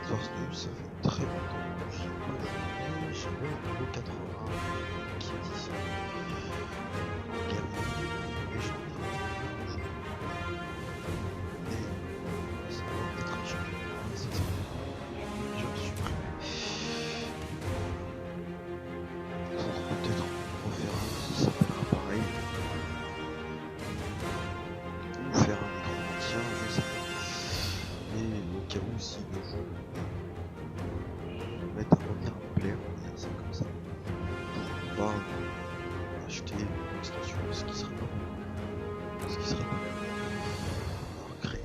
Force 2, ça fait très longtemps que je n'ai pas joué. J'ai le niveau 80 qui est ici. Guerrier légendaire. Et ça va être un championnat, c'est ça. Je le supprime. Pour peut-être refaire un qui s'appellera pareil. Ou faire un écran entier, je sais pas. Mais au cas où, si le jeu mettre à revenir à me plaire, on va dire ça comme ça. Pourquoi pas acheter une extension, ce qui serait pas mal. Ce qui serait pas mal. Alors créer.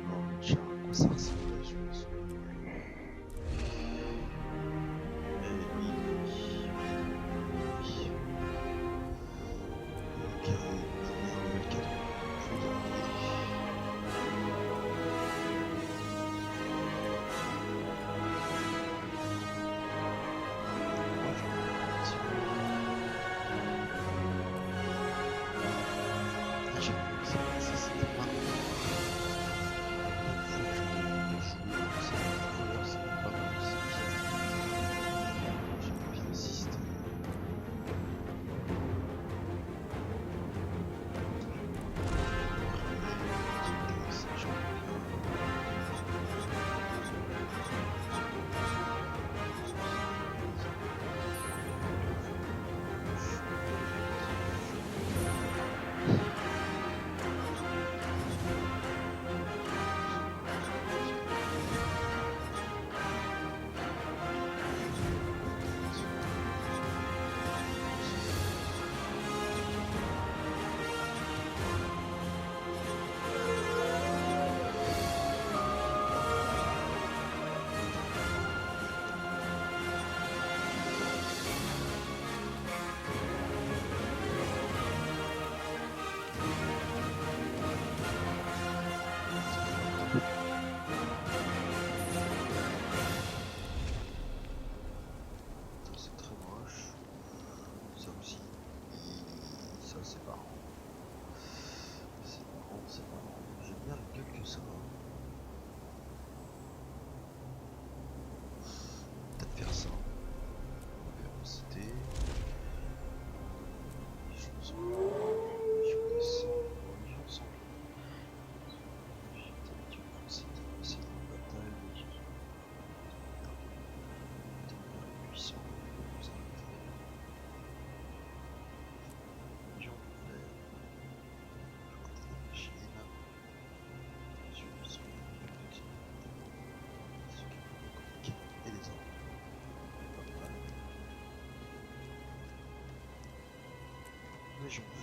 Alors déjà, à quoi ça ressemble, je pense. Oui. Ok, un nouvel cadeau. Je vais y arriver. C'est très moche, ça aussi, et ça c'est marrant. C'est marrant, c'est marrant. J'aime bien la gueule que ça a. Peut-être faire ça. On va faire une cité. Je sens religion descend, religion sans. Intellectuel cité, c'est dans la bataille. Puissant, vous arrêtez. Religion vert. Chine. Sur et les arbres. Pas mal. Région vert.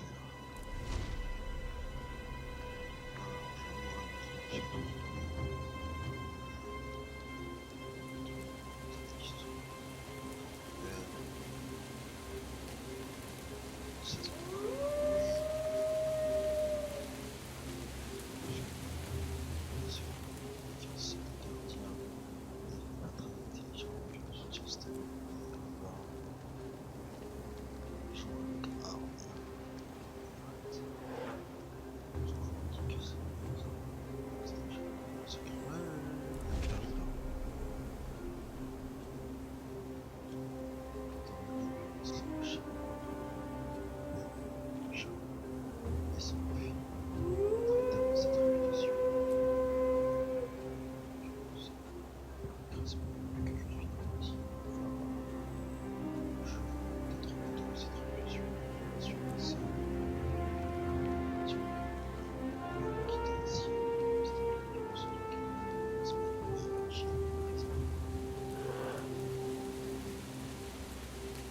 Alors, je vais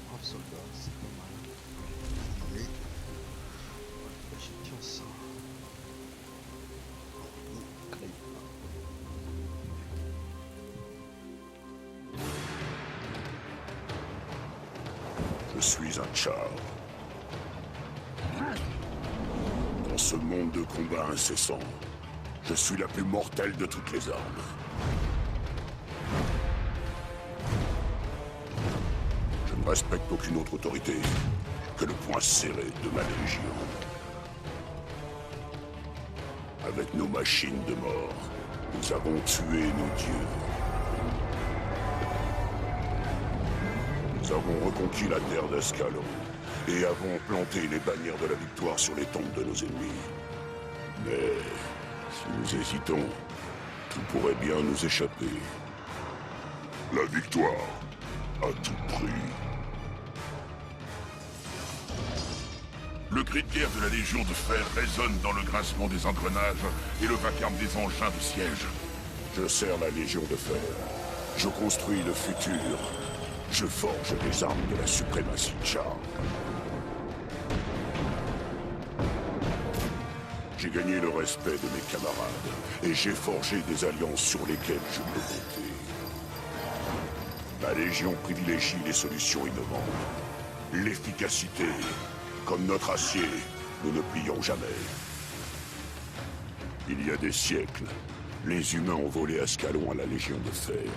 voir soldat, c'est pas mal. Allez. Ouais, j'ai 15 ça. Je suis un Char. Dans ce monde de combat incessant, je suis la plus mortelle de toutes les armes. Je ne respecte aucune autre autorité que le poing serré de ma légion. Avec nos machines de mort, Nous avons tué nos dieux. Nous avons reconquis la terre d'Ascalon et avons planté les bannières de la victoire sur les tombes de nos ennemis. Mais si nous hésitons, tout pourrait bien nous échapper. La victoire, à tout prix. Le cri de guerre de la Légion de Fer résonne dans le grincement des engrenages et le vacarme des engins de siège. Je sers la Légion de Fer. Je construis le futur. Je forge les armes de la suprématie Charr. J'ai gagné le respect de mes camarades, et j'ai forgé des alliances sur lesquelles je peux compter. La Légion privilégie les solutions innovantes. L'efficacité, comme notre acier, nous ne plions jamais. Il y a des siècles, les humains ont volé Ascalon à la Légion de Fer.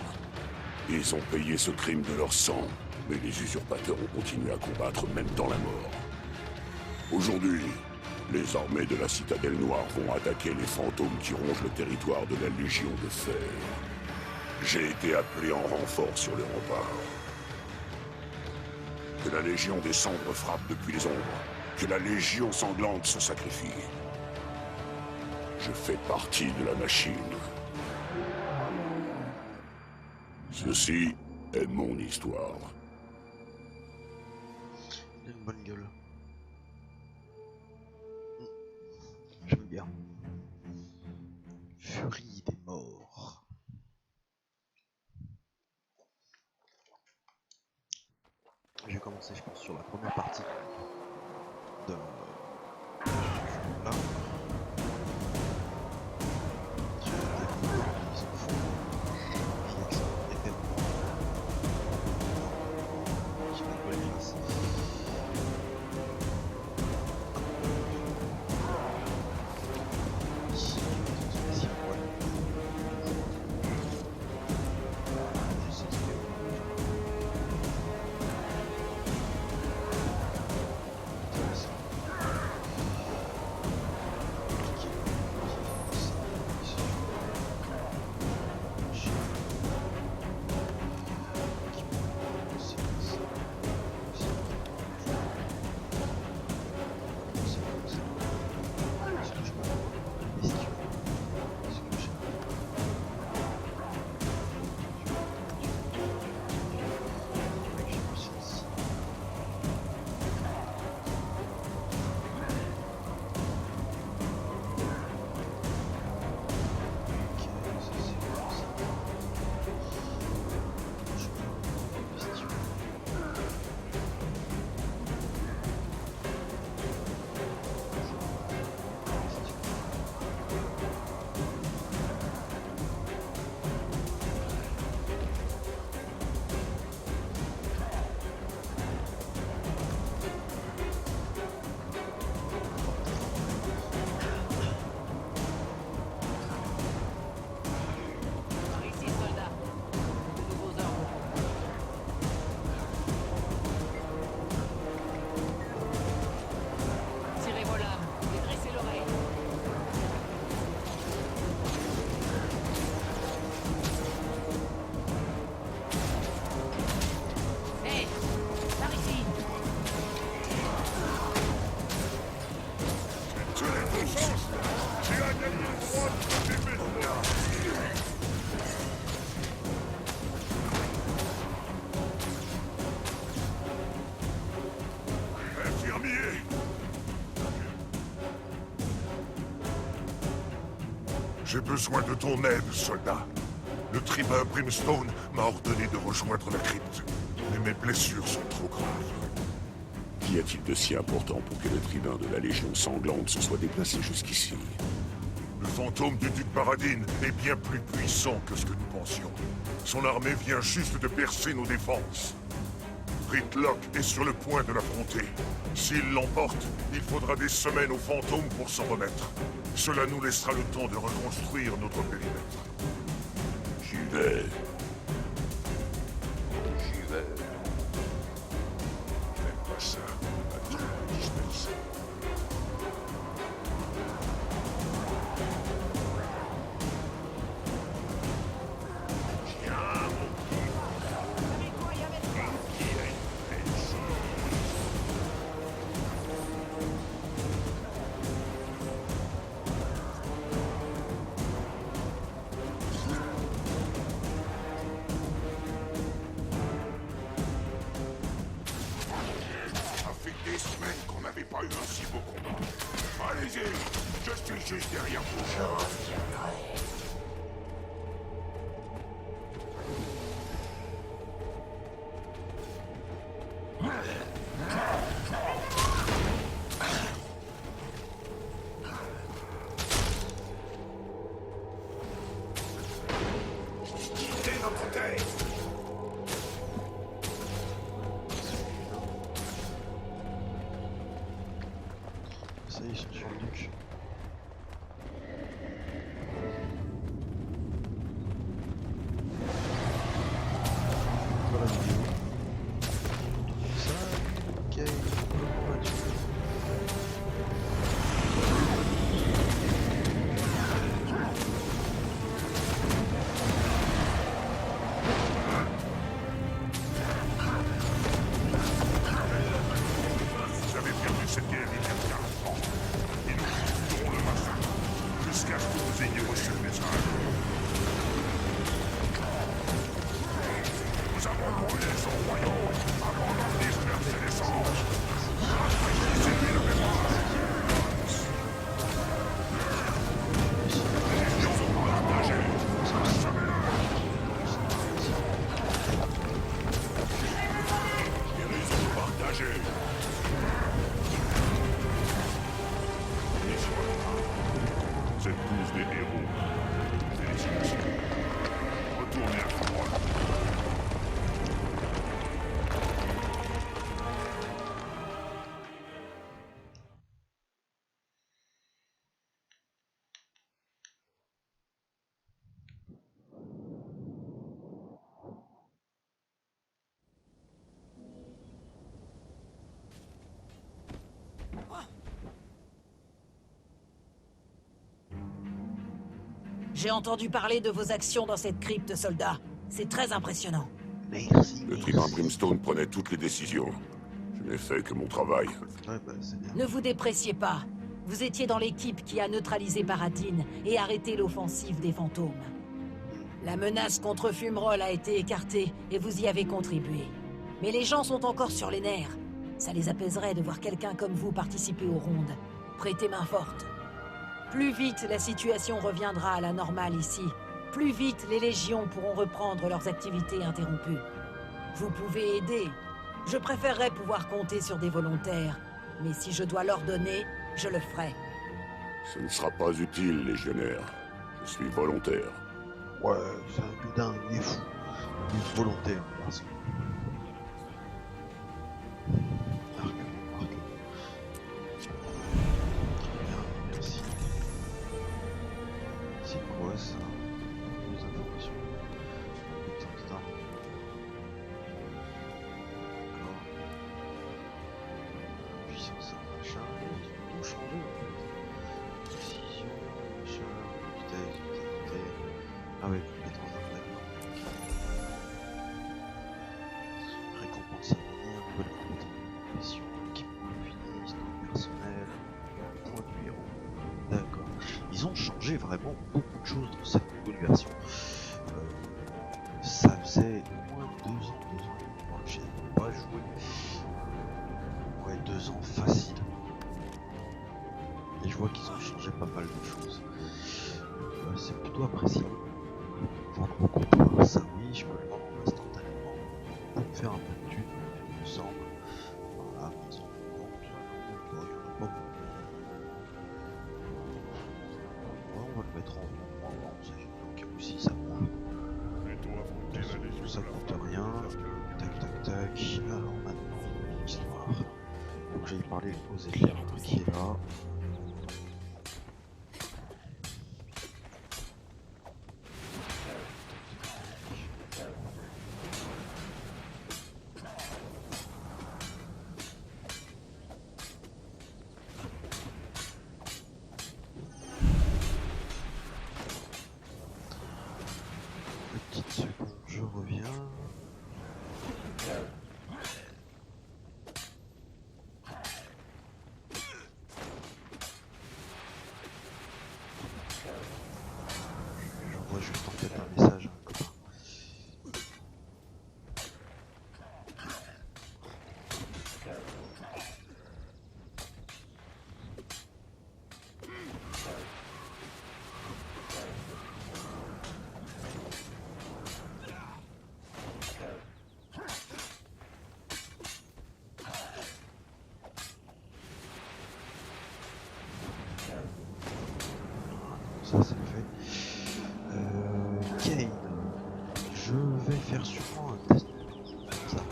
Ils ont payé ce crime de leur sang, mais les usurpateurs ont continué à combattre même dans la mort. Aujourd'hui, les armées de la Citadelle Noire vont attaquer les fantômes qui rongent le territoire de la Légion de Fer. J'ai été appelé en renfort sur les remparts. Que la Légion des Cendres frappe depuis les ombres. Que la Légion sanglante se sacrifie. Je fais partie de la machine. Ceci est mon histoire. Il a une bonne gueule. J'aime bien. Furie des morts. Je vais commencer, je pense, sur la première partie de ce jeu-là. Sur les animaux qui s'en font. Phoenix est tellement. J'ai pas de bol Phoenix. Ici, spécial poil. Je sais qu'il est intéressant. J'ai besoin de ton aide, soldat. Le tribun Brimstone m'a ordonné de rejoindre la crypte. Mais mes blessures sont trop graves. Qu'y a-t-il de si important pour que le tribun de la Légion sanglante se soit déplacé jusqu'ici? Le fantôme du duc Paradine est bien plus puissant que ce que nous pensions. Son armée vient juste de percer nos défenses. Ritlock est sur le point de l'affronter. S'il l'emporte, il faudra des semaines aux fantômes pour s'en remettre. Cela nous laissera le temps de reconstruire notre périmètre. J'y vais. J'y vais. N'aime pas ça. Attends, disperse. juste derrière vous. Quittez notre terre. Ça y est, ils sont sur le duc. Voilà la vidéo. Ça, ok, comment vas-tu? Vous avez perdu cette guerre il y a 40 ans. Et nous continuerons le massacre jusqu'à ce que vous ayez reçu le message. Nous avons brûlé son royaume avant d'en disperser les cendres. Rafraîchissez-lui la mémoire. Les légions sont partagées. Achevez-le. Guérison partagée. Vous êtes tous des héros. Félicitations. Retournez à Froid. J'ai entendu parler de vos actions dans cette crypte, soldat. C'est très impressionnant. Merci. Le tribun Brimstone prenait toutes les décisions. Je n'ai fait que mon travail. Ouais, bah c'est bien. Ne vous dépréciez pas. Vous étiez dans l'équipe qui a neutralisé Paradine et arrêté l'offensive des fantômes. La menace contre Fumerol a été écartée et vous y avez contribué. Mais les gens sont encore sur les nerfs. Ça les apaiserait de voir quelqu'un comme vous participer aux rondes. Prêtez main forte. Plus vite la situation reviendra à la normale ici, plus vite les légions pourront reprendre leurs activités interrompues. Vous pouvez aider. Je préférerais pouvoir compter sur des volontaires, mais si je dois l'ordonner, je le ferai. Ce ne sera pas utile, légionnaire. Je suis volontaire. Ouais, c'est un gudin, il est fou. Il est volontaire, parce que... Marque, marque. Très bien, merci. C'est quoi ça? Les informations. Putain, d'accord. Puissance, machin, ils ont tout changé en fait. Précision, machin, vitesse, vitalité. Ah ouais, compétence d'entraînement. Récompense à venir, nouvelle compétence de profession, équipement infini, stock personnel, point de héros. D'accord. Ils ont changé vraiment beaucoup de choses dans cette nouvelle version. Ça faisait au moins 2 ans et demi que j'ai pas joué. Ouais, 2 ans facile. Et je vois qu'ils ont changé pas mal de choses. C'est plutôt appréciable. Vendre mon comptoir, ça oui, je peux le vendre instantanément pour me faire un peu de thunes, il me semble. Voilà, maison de vente, il y en a pas beaucoup. Ouais, on va le mettre en vente, c'est au cas où si ça part. Ça coûte rien. Tac tac tac. Alors maintenant, l'histoire. Donc j'ai parlé aux éclairs qui est là. Petite seconde, je reviens. J'envoie juste en fait un message à un copain. sûrement un test comme ça.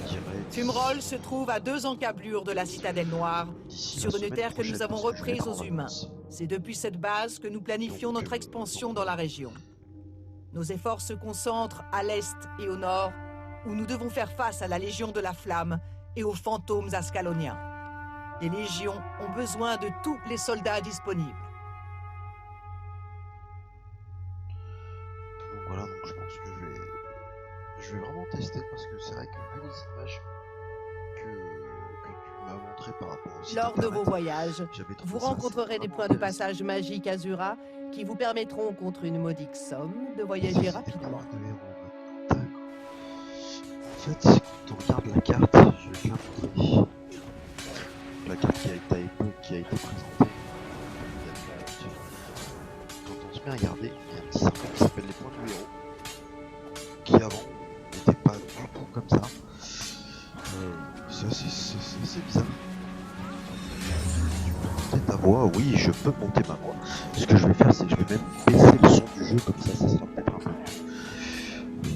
Je dirais Fumerol se trouve à 2 encablures de la Citadelle Noire, d'ici sur la une semaine terre que nous prochaine, avons parce que je vais reprise être en aux humains. vacances. C'est depuis cette base que nous planifions Donc, notre expansion dans la région. Nos efforts se concentrent à l'est et au nord, où nous devons faire face à la Légion de la Flamme et aux fantômes ascaloniens. Les légions ont besoin de tous les soldats disponibles. Donc voilà, donc je pense que je vais vraiment tester parce que c'est vrai que vu les images que tu m'as montrées par rapport au site Lors de internet, vos voyages, j'avais trouvé vous ça rencontrerez des vraiment points de intéressant. passage magiques Azura qui vous permettront, contre une modique somme, de Et voyager ça, c'est des rapidement. points de héros maintenant. D'accord. En fait, quand on regarde la carte, je vais te la montrer. La carte qui a été présentée. Quand on se met à regarder, il y a un petit symbole qui s'appelle les points de héros, qui avant n'était pas du tout comme ça. C'est assez bizarre. Tu peux monter ta voix, oui, je peux monter ma voix. Ce que je vais faire, c'est que je vais même baisser le son du jeu, comme ça sera peut-être un peu mieux.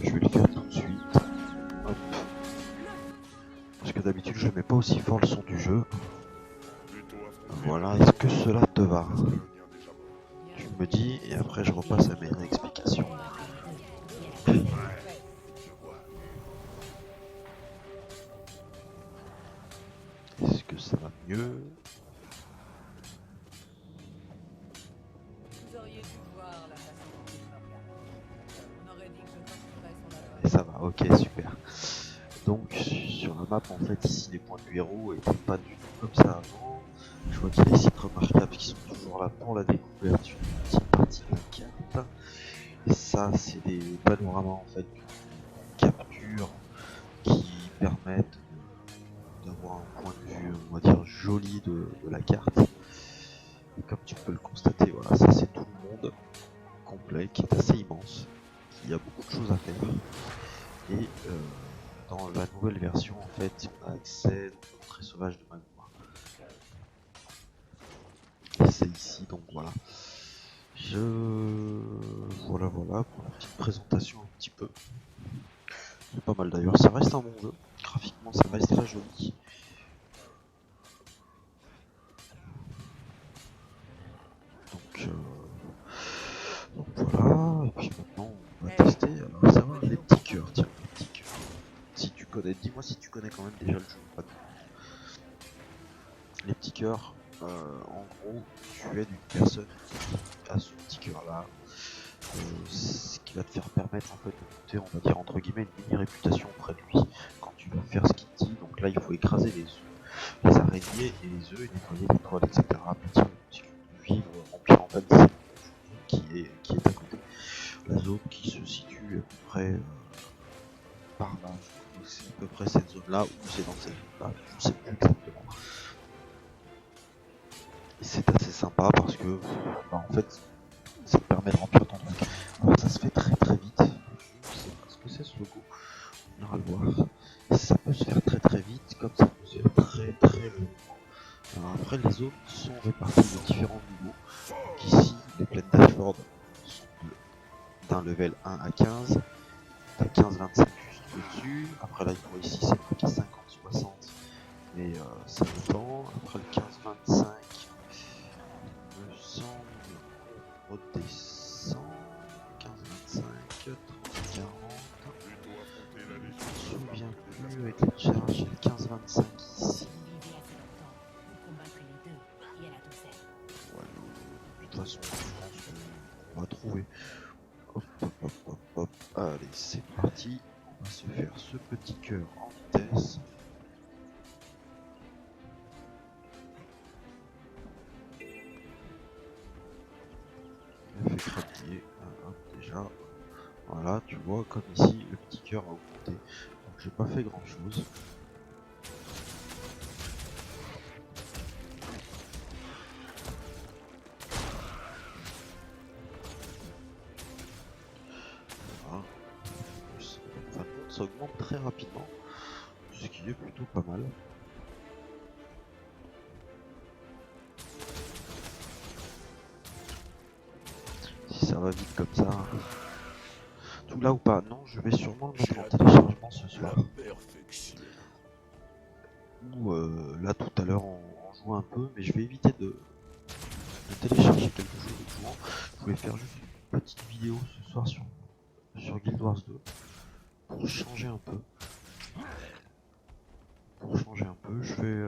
Je vais le faire tout de suite. Hop. Parce que d'habitude, je mets pas aussi fort le son du jeu. Voilà, est-ce que cela te va? Tu me dis, et après je repasse à mes explications. Est-ce que ça va mieux? Vous auriez dû voir la façon dont il me regarde. On aurait dit que je torturais son adresse. Et ça va, ok, super. Donc sur la map, en fait, ici les points du héros étaient pas du tout comme ça avant. Je vois qu'il y a des sites remarquables qui sont toujours là pour la découverte d'une petite partie de la carte. Et ça, c'est des panoramas en fait de capture qui permettent d'avoir un point de vue, on va dire, joli de la carte. Et comme tu peux le constater, voilà, ça c'est tout le monde complet qui est assez immense. Il y a beaucoup de choses à faire. Et dans la nouvelle version, en fait, on a accès au très sauvage de Magma. Et c'est ici, donc voilà. Voilà pour la petite présentation un petit peu. C'est pas mal d'ailleurs, ça reste un bon jeu. Graphiquement, ça reste très joli. Donc voilà, et puis maintenant on va tester. Alors ça va, les petits cœurs, tiens, les petits cœurs. Si tu connais, dis-moi si tu connais quand même déjà le jeu. Pas de... Les petits cœurs, en gros, tu aides une personne qui a ce petit cœur là, ce qui va te faire permettre en fait de monter, on va dire entre guillemets, une mini réputation auprès de lui quand tu vas faire ce qu'il te dit. Donc là, il faut écraser les araignées et les œufs, et nettoyer les toiles, etc. Bâtir une petite ville remplie en fait qui est à côté. La zone qui se situe à peu près par là, je crois que c'est à peu près cette zone là, ou c'est dans cette zone là, je sais plus exactement. Et c'est assez sympa parce que en fait ça te permet de remplir ton truc. Alors ça se fait très très vite, je sais pas ce que c'est ce logo, on ira le voir. Ça peut se faire très très vite, comme ça peut se faire très très longuement. Alors après les zones sont réparties de différents niveaux. Donc ici les plaines d'Ashford sont d'un level 1 à 15, t'as 15-25 juste au-dessus. Après là, il ici c'est marqué 50-60, mais ça dépend. Après le 15-25, il me semble qu'on redescend. 15-25, 30-40. Je me souviens plus avec les charges, il y a le 15-25 ici. Ouais, de toute façon, je pense qu'on va trouver. Hop, hop, hop, hop, hop. Allez, c'est parti. On va se faire ce petit cœur en vitesse. Il a fait craquer. Hop, déjà. Voilà, tu vois, comme ici, le petit cœur a augmenté. Donc, j'ai pas fait grand chose. Voilà. Ça augmente très rapidement, ce qui est plutôt pas mal. Si ça va vite comme ça, tu tout là ou pas? Non, je vais sûrement le mettre J'ai en hâte téléchargement ce la soir. perfection. Ou là tout à l'heure on joue un peu, mais je vais éviter de télécharger quelque chose de jouant. Je voulais faire juste une petite vidéo ce soir sur Guild Wars 2 pour changer un peu.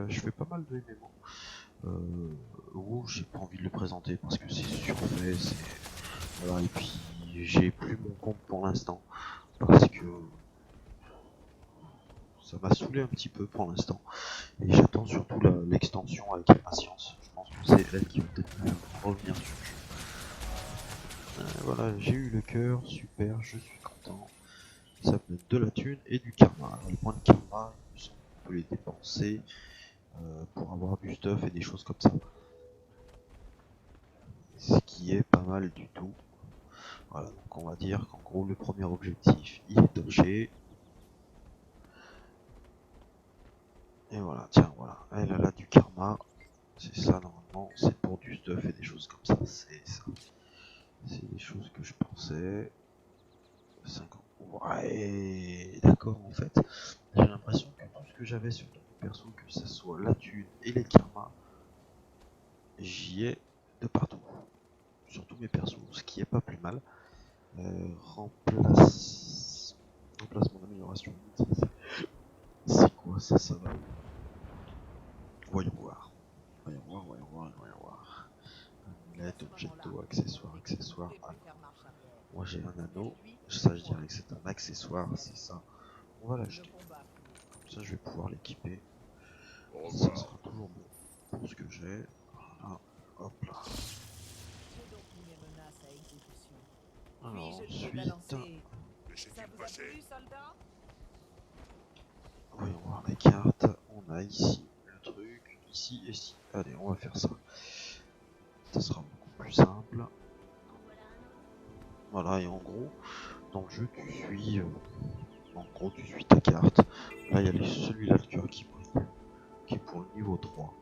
Je fais pas mal de MMO. J'ai pas envie de le présenter parce que c'est surfait, voilà, et puis j'ai plus mon compte pour l'instant parce que ça m'a saoulé un petit peu pour l'instant et j'attends surtout l'extension avec impatience. Je pense que c'est elle qui va peut-être me faire revenir sur le jeu. Voilà, j'ai eu le cœur, super, je suis content. Ça me donne de la thune et du karma. Alors, les points de karma, il me semble qu'on peut les dépenser pour avoir du stuff et des choses comme ça. Ce qui est pas mal du tout. Voilà, donc on va dire qu'en gros le premier objectif il est dodgé. Et voilà, tiens, voilà, elle a du karma. C'est ça normalement, c'est pour du stuff et des choses comme ça. C'est ça. C'est des choses que je pensais. 50. Ouais, d'accord en fait. J'ai l'impression que tout ce que j'avais sur mon perso, que ce soit la thune et les karmas, j'y ai de partout. Sur tous mes persos, ce qui est pas plus mal. Remplacement d'amélioration. C'est quoi ça, ça va? Voyons voir. Voyons voir. Amulette, objet d'eau, accessoire. Ah non. Moi j'ai un anneau. Ça, je dirais que c'est un accessoire, c'est ça. On va l'acheter. Comme ça, je vais pouvoir l'équiper. Au Ça revoir. sera toujours bon pour ce que j'ai. Voilà. Hop là. Alors ensuite, Laissez-tu passer? voyons voir les cartes. On a ici le truc, ici et ici. Allez, on va faire ça. Ça sera beaucoup plus simple. Voilà, et en gros, dans le jeu, tu suis ta carte. Là, il y a celui-là, le cœur qui brille, qui est pour le niveau 3.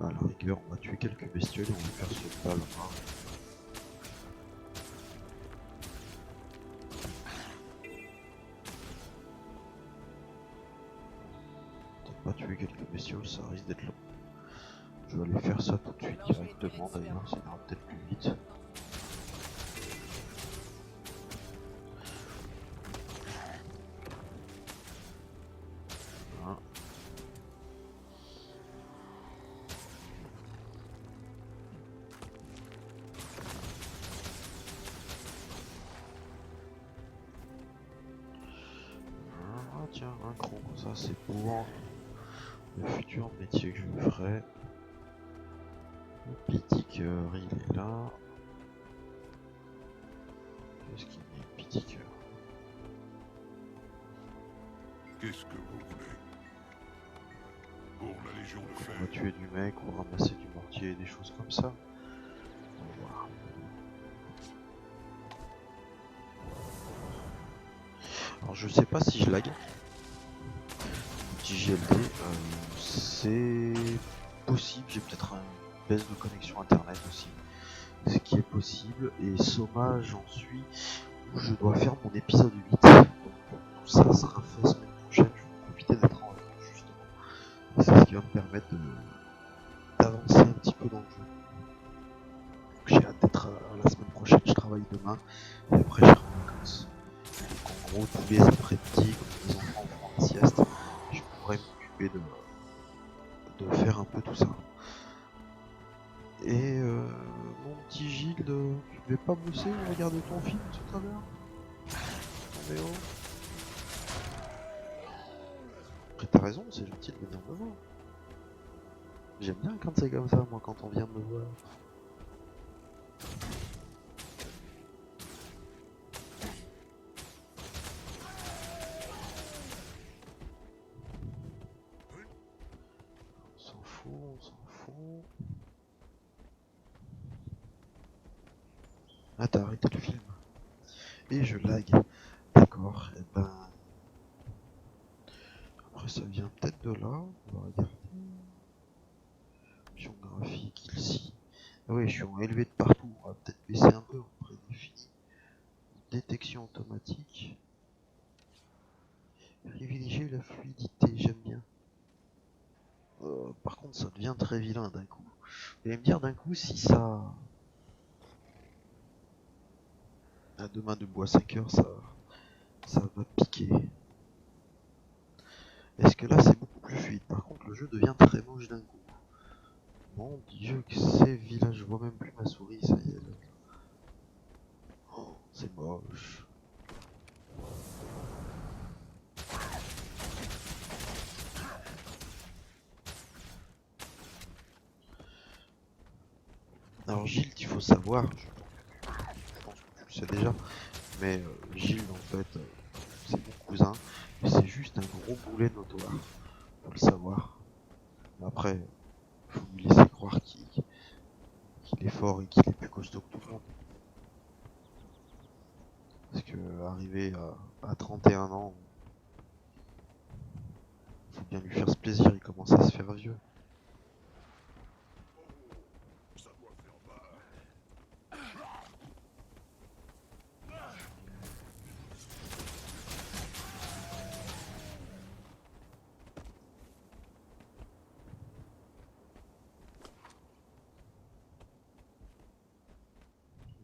À la rigueur, on va tuer quelques bestioles et on va faire ce bal. Peut-être pas tuer quelques bestioles, ça risque d'être long. Je vais aller faire ça tout de suite directement d'ailleurs, ça ira peut-être plus vite. Voilà. Ah tiens, un cron, ça c'est pour le futur métier que je ferai. Le pitiqueur, il est là. Qu'est-ce qu'il est, pitiqueur? Qu'est-ce que vous voulez? Pour la Légion de On va Fer. tuer du mec ou ramasser du mortier et des choses comme ça. On va voir. Alors je sais pas si je lag. Petit GLD, c'est possible, j'ai peut-être une baisse de connexion internet aussi. Ce qui est possible, et Soma j'en suis où je dois faire mon épisode 8. Donc tout ça sera fait semaine prochaine, je vais profiter d'être en vacances justement. Et c'est ce qui va me permettre d'avancer un petit peu dans le jeu. Donc j'ai hâte d'être la semaine prochaine, je travaille demain, et après je serai en vacances. Donc en gros tous les après-midi, quand les enfants font la sieste, je pourrais m'occuper de faire un peu tout ça. Et mon petit Gilles, tu devais pas bosser ou regarder ton film tout à l'heure? Non mais oh. Après t'as raison, c'est gentil de venir me voir. J'aime bien quand c'est comme ça, moi, quand on vient me voir. On s'en fout, on s'en fout. Ah, t'as arrêté le film. Et je lag. D'accord, et ben... Après ça vient peut-être de là. On va regarder. Option graphique ici. Ah oui, je suis en élevé de partout. On va peut-être baisser un peu. On prédéfinit. détection automatique. Privilégier la fluidité, j'aime bien. Par contre, ça devient très vilain d'un coup. Vous allez me dire d'un coup si ça... À 2 mains de bois 5 heures, ça va piquer. Est-ce que là c'est beaucoup plus fluide? Par contre, le jeu devient très moche d'un coup. Mon dieu, que c'est vilain, je vois même plus ma souris, ça y est. Là. Oh, c'est moche. Alors Gilles, il faut savoir, je pense que tu le sais déjà, mais Gilles en fait, c'est mon cousin, et c'est juste un gros boulet notoire, faut le savoir. Mais après, faut lui laisser croire qu'il est fort et qu'il est plus costaud que tout le monde. Parce que arriver à 31 ans, faut bien lui faire ce plaisir, il commence à se faire vieux. Ça doit faire mal.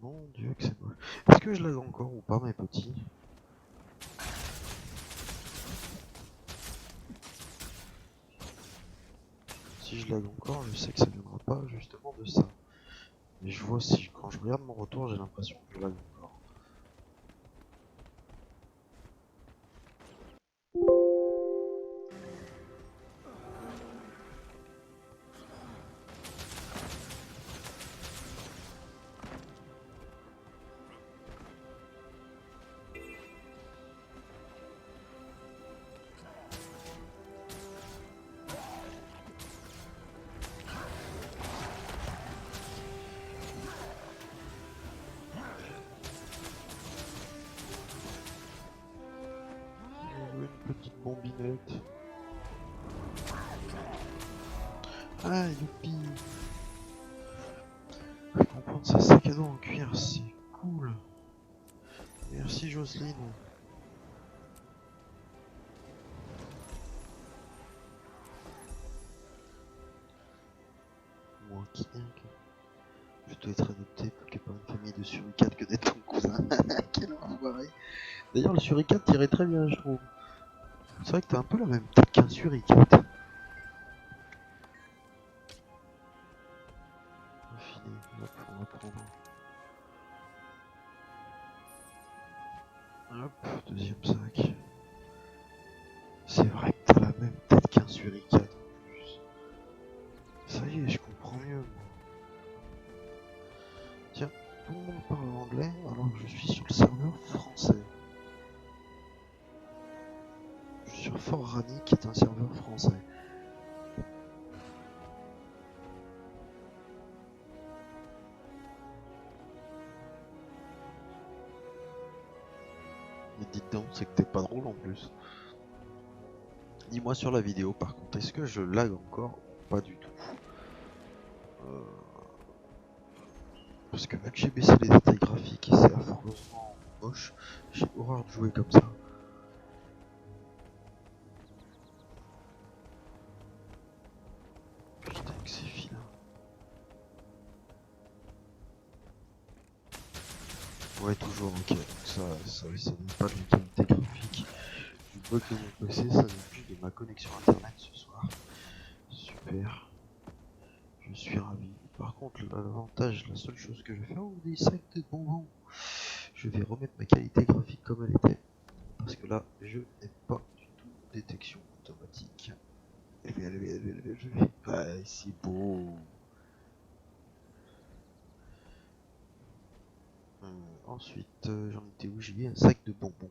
Mon dieu que c'est moche. Est-ce que je lag encore ou pas mes petits? Si je lag encore, je sais que ça viendra pas justement de ça. Mais je vois si quand je regarde mon retour, j'ai l'impression que je lag encore. Une petite bombinette. Ah, youpi! Je vais prendre sa sac à dos en cuir, c'est cool. Merci Jocelyne. Moi qui je dois être adopté par une famille de suricates que d'être ton cousin. Quel enfoiré. D'ailleurs, le suricate tirait très bien, je trouve. C'est vrai que t'as un peu la même tête qu'un suricate. Fini, hop, on va prendre. Hop, deuxième sac. C'est vrai que t'as la même tête qu'un suricate en plus. Ça y est, je comprends mieux, moi. Tiens, tout le monde parle anglais alors que je suis sur le serveur français. Je suis sur Fort Rani qui est un serveur français. Mais dites donc, c'est que t'es pas drôle en plus. Dis-moi sur la vidéo par contre, est-ce que je lag encore? Pas du tout. Parce que même j'ai baissé les détails graphiques et c'est affreusement moche, j'ai horreur de jouer comme ça. Putain que c'est vilain. Ouais toujours, ok, donc ça n'est pas de la qualité graphique du bug de mon PC, ça vient juste de ma connexion internet ce soir. Super. Je suis ravi. Par contre, l'avantage, la seule chose que je vais faire, oh, des sacs de bonbons. Je vais remettre ma qualité graphique comme elle était. Parce que là, je n'ai pas du tout détection automatique. Ouais, c'est beau. Ensuite, j'en étais où? J'ai mis un sac de bonbons.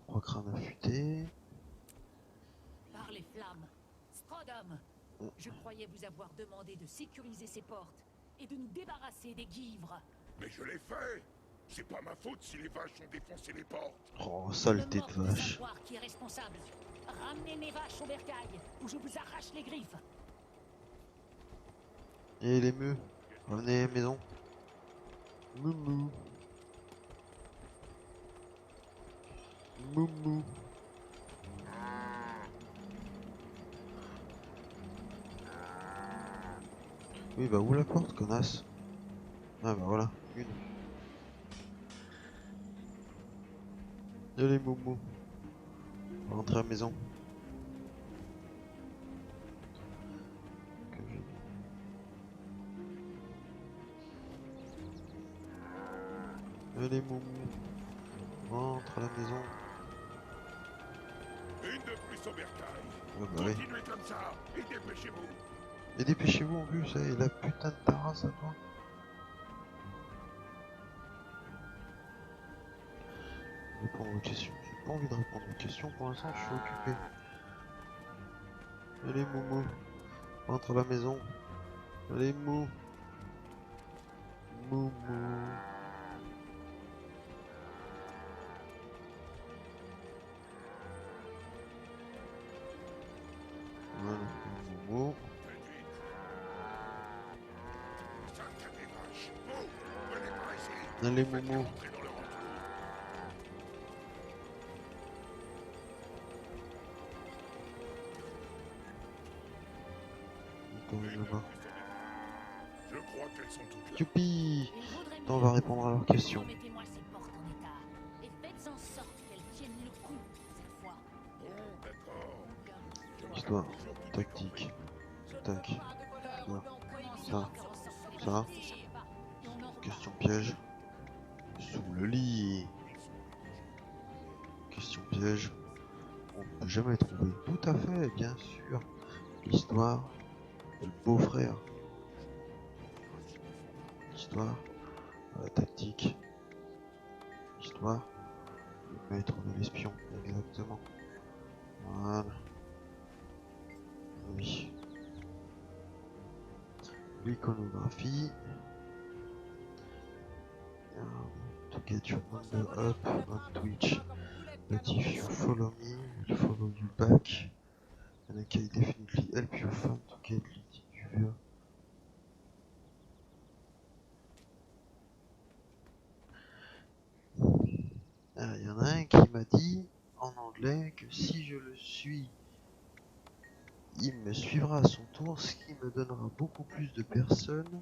Trois crânes affûtés. Par les flammes. Strodom, je croyais vous avoir demandé de sécuriser ces portes et de nous débarrasser des guivres. Mais je l'ai fait. C'est pas ma faute si les vaches ont défoncé les portes. Oh, saleté de vache. Savoir qui est responsable. Ramenez mes vaches au bercail ou je vous arrache les griffes. Et les meux, revenez à la maison. Moumou. Moumou. Oui, bah ouvre la porte, connasse. Ah bah voilà, une. Allez, Moumou. On va rentrer à la maison. Que j'ai dit. Allez, Moumou. Rentre à la maison. Une de plus au bercail. Ah bah oui. Continuez comme ça et dépêchez-vous. Et dépêchez-vous en plus, et la putain de ta race à toi. Répondre aux questions. J'ai pas envie de répondre aux questions pour l'instant, je suis occupé. Allez, Moumou. Rentre à la maison. Allez, Mou. Moumou. Voilà, Moumou. Faites vite. Sacré des vaches. Vous, venez par ici. Allez, Faites-les Moumou. rentrer dans leur enclos. Encore une là-bas. Je crois qu'elles sont toutes là. Youpi. Il vaudrait On mieux va répondre à leurs questions. remettez-moi ces portes en état et faites en sorte qu'elles tiennent le coup cette fois. Bon, d'accord. Histoire, tactique, tac, ça, ça, question piège, sous le lit, question piège, on ne peut jamais trouver, tout à fait, bien sûr, l'histoire, le beau-frère, l'histoire, la tactique, l'histoire, le maître de l'espion, exactement, voilà, oui. L'iconographie. To get your number up on Twitch. But if you follow me, we'll follow you back. And I can definitely help you find to get du vieux. Il y en a un qui m'a dit en anglais que si je le suis, il me suivra à son tour, ce qui me donnera beaucoup plus de personnes.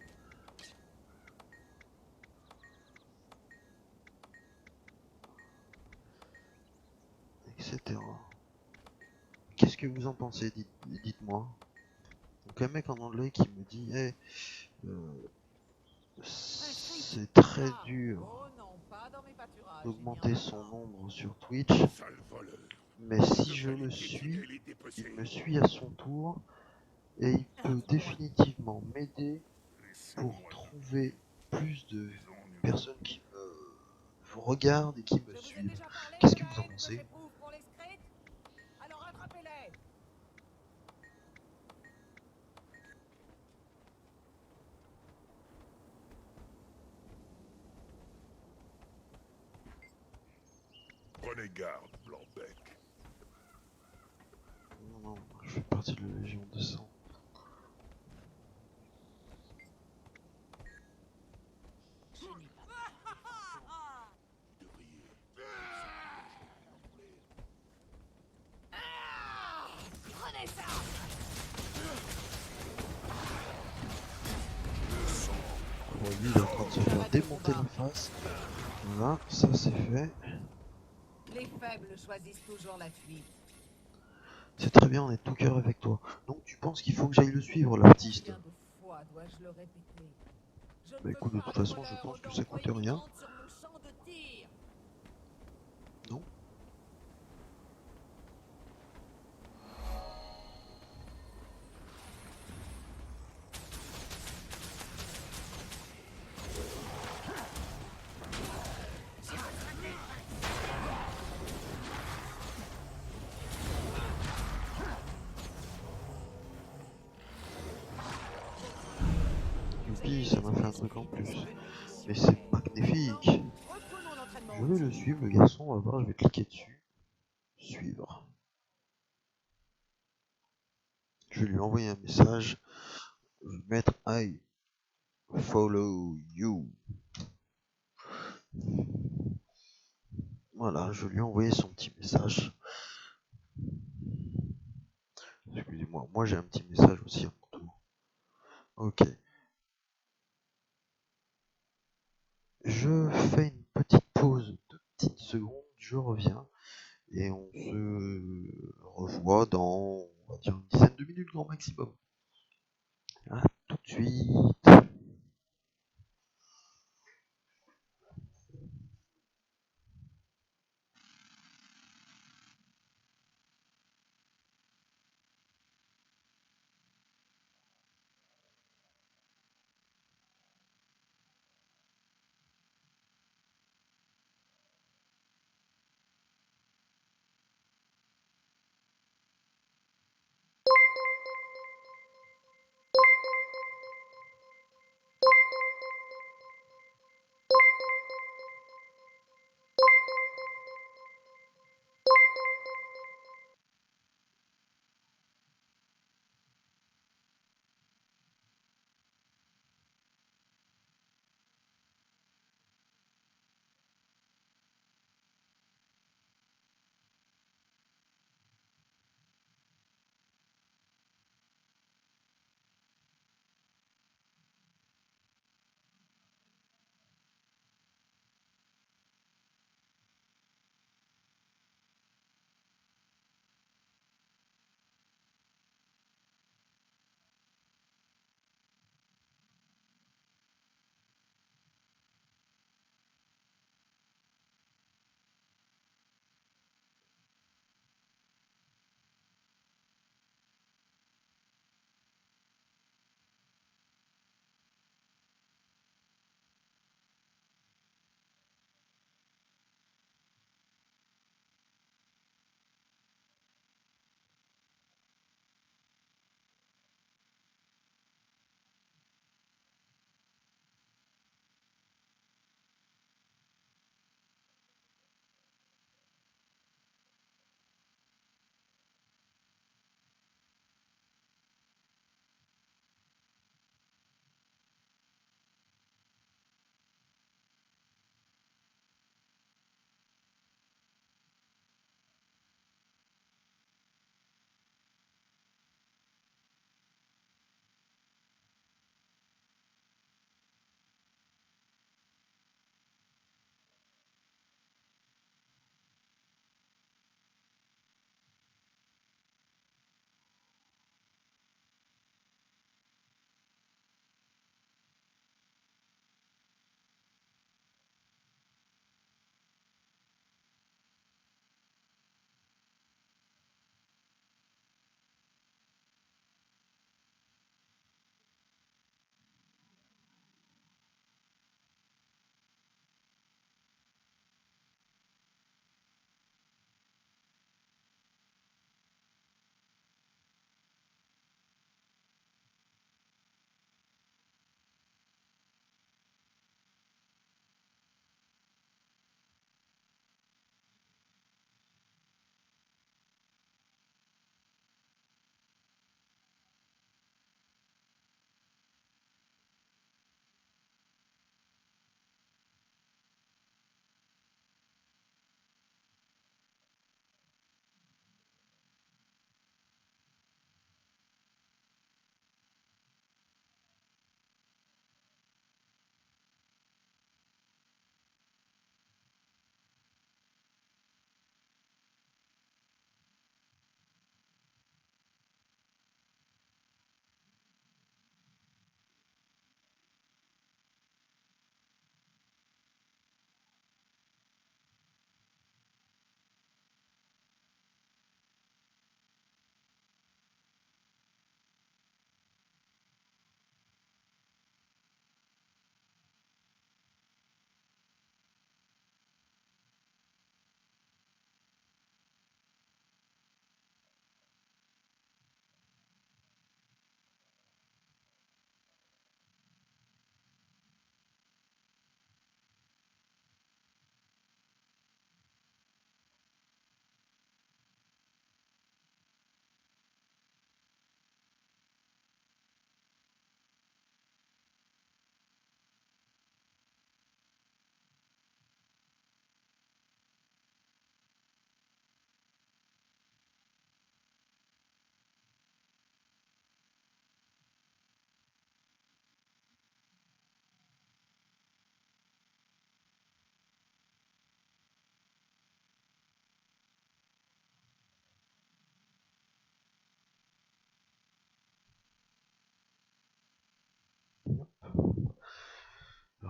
Etc. Qu'est-ce que vous en pensez? Dites-moi. Donc un mec en anglais qui me dit hey, c'est très dur d'augmenter son nombre sur Twitch, Sale voleur. mais si je le suis, il me suit à son tour et il peut définitivement m'aider pour trouver plus de personnes qui me regardent et qui me suivent. Qu'est-ce que vous en pensez? Prenez garde, Blanc-Bec. Non, je fais partie de la Légion des 100. Prenez ça. Bon, lui, il est en train de se faire démonter la face. Voilà, ça c'est fait. Les faibles choisissent toujours la fuite. C'est très bien, on est de tout cœur avec toi. Donc tu penses qu'il faut que j'aille le suivre, l'artiste? Combien de fois dois-je le répéter? Je ne Bah veux écoute, de pas toute de façon, je voleurs pense que ou ça coûte d'employés rien. rentrent sur mon champ de tir. Non? Youpi, ça m'a fait un truc en plus. Mais c'est magnifique. Reprenons l'entraînement. Je vais le suivre, le garçon, on va voir, je vais cliquer dessus. Suivre. Je vais lui envoyer un message. Je vais mettre aïe. Follow you. Voilà, je lui ai envoyé son petit message. Excusez-moi, moi j'ai un petit message aussi à mon tour. Ok. Je fais une petite pause de petites secondes, je reviens et on se revoit dans, on va dire, une dizaine de minutes grand maximum. À tout de suite.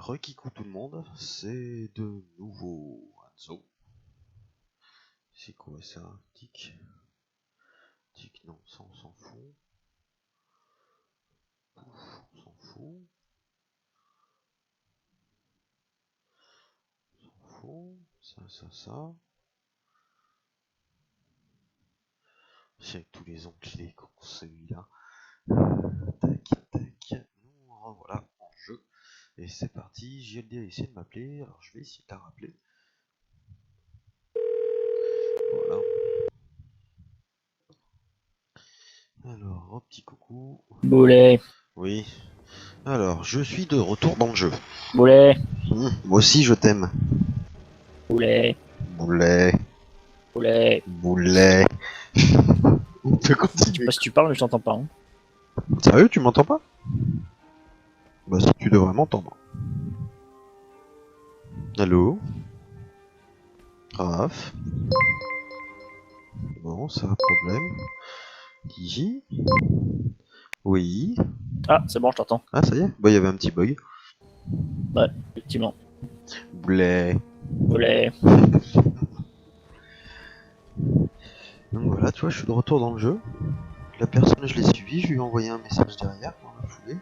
Rekikou tout le monde, c'est de nouveau Hanzo. C'est quoi ça? Tic. Tic, non, ça on s'en fout. Pouf, on s'en fout. On s'en fout. Ça. C'est avec tous les onglets qu'on celui-là. Tac. Nous revoilà en jeu. Et c'est parti, JLD a essayé de m'appeler, alors je vais essayer de la rappeler. Voilà. Alors, petit coucou. Boulet, Oui. Alors, je suis de retour dans le jeu. boulet, Moi aussi, je t'aime. boulet, Boulet. boulet. On peut Je sais continuer. pas si tu parles, mais je t'entends pas. Hein. Sérieux, tu m'entends pas? Bah, si tu devrais m'entendre. Allô? Raph? Bon, c'est un problème. Gigi? Oui? Ah, c'est bon, je t'entends. Ah, ça y est? Bah, il y avait un petit bug. Ouais, effectivement. Boulet. Boulet. Donc voilà, tu vois, je suis de retour dans le jeu. La personne, je l'ai suivi, je lui ai envoyé un message derrière dans la foulée.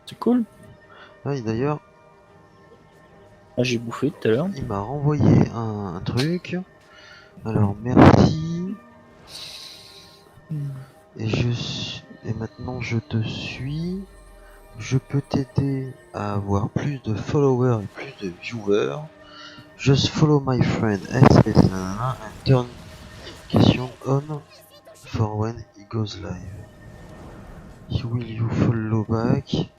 C'est cool. Ah, et d'ailleurs, Ah, j'ai bouffé tout à l'heure. il m'a renvoyé un truc. Alors, merci. Et maintenant, je te suis. Je peux t'aider à avoir plus de followers et plus de viewers. Just follow my friend SS and turn question on for when he goes live. Will you follow back?